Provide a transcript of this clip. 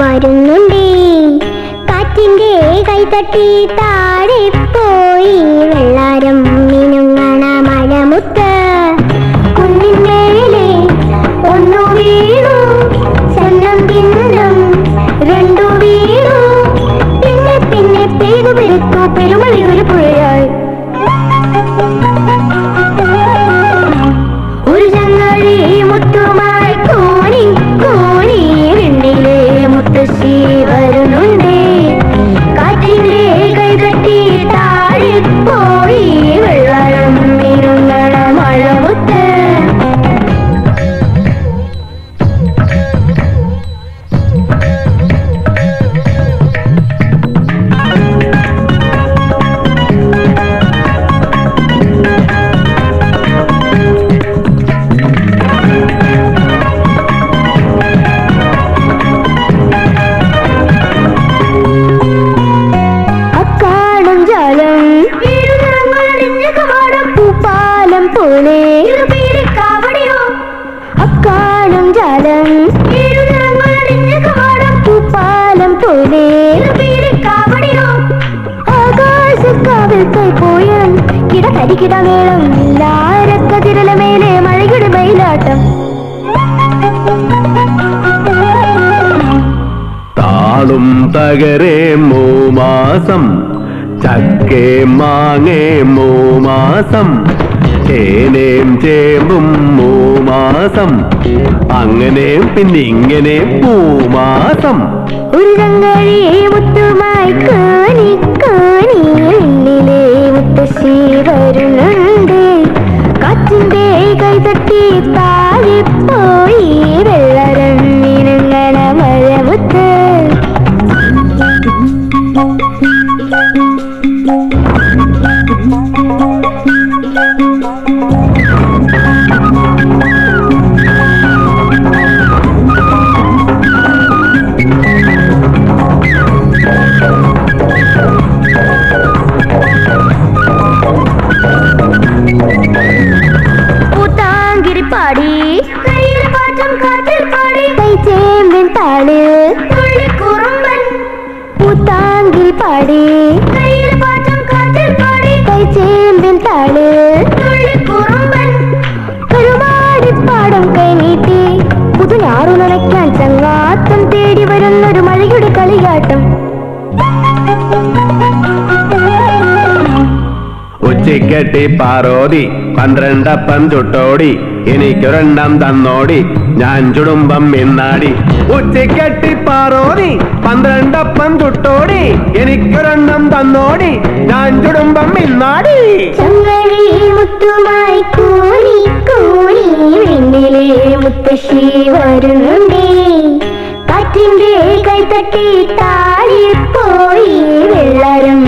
വരുന്നുണ്ടേ കാറ്റിന്റെ കൈതട്ടി താഴെ പോയി വെള്ളാരം മിനുങ്ങണ മഴമുത്ത് കുന്നിന്മേലെ ഒന്നു വീണു ചെന്നം പിന്നം രണ്ടു വീണു പിന്നെ പിന്നെ പെയ്തു പെരുത്തു പെരുമഴ ഒരു പുഴയായി ഒരു ചങ്ങഴി മുത്തുമായി കോണി കോണി വെണ്ണിലെ മുത്തശ്ശി വരുന്നുണ്ടേ കാറ്റിന്റെ കൈതട്ടി താഴെ പോയി വെള്ളം മിനുങ്ങണ മഴമുത്ത് അക്കാടും ജാലം പൂപ്പാലം പോലെ ആകാശക്കാവിൽ പോയാൻ കിടകരികിട മേളം എല്ലാരക്കതിരല മേലെ മഴയുടെ മയിലാട്ടം താളും തകരേ മൂമാസം ചക്കേ മാങ്ങേ മൂമാസം ചേനേം ചേമ്പും മൂമാസം അങ്ങനെ പിന്നിങ്ങനെ പൂമാസം ഒരു ചങ്ങഴി മുത്തുമായി കോണി കോണി വെണ്ണിലെ മുത്തശ്ശി വരുന്നുണ്ട് കാറ്റിന്റെ കൈതട്ടി താഴെ പോയി വെള്ളരം മിനുങ്ങണ മഴമുത്ത് പാടി കയ്യിൽ പാറ്റം കാറ്റിൽ പാടി കൈ ചേമ്പിൻ താള് കുറുമ്പൻ പൂത്താങ്കിൽ പാടി കയ്യിൽ പാറ്റം കാറ്റിൽ പാടി കൈ ചേമ്പിൻ താള് കുറുമ്പൻ കരുമാടിപ്പാടം കൈ നീട്ടി പുതുഞാറു നനയ്ക്കാൻ ചങ്ങാത്തം തേടി വരുന്നൊരു മഴയുടെ കളിയാട്ടം ഉച്ചിക്കെട്ടി പാറോതി 12 അപ്പം ചുട്ടോടി എനിക്കൊരെണ്ണം തന്നോടി ഞാൻ ചുടുമ്പം മിന്നാടി ഉച്ചിക്കെട്ടി പാറോതി 12 അപ്പം ചുട്ടോടി എനിക്കൊരെണ്ണം തന്നോടി ഞാൻ ചുടുമ്പം മിന്നാടി ചങ്ങഴി മുത്തുമായി കോണി കോണി വെണ്ണിലെ മുത്തശ്ശി വരുന്നുണ്ടേ കാറ്റിന്റെ കൈതട്ടി താഴെ പോയി വെള്ളരം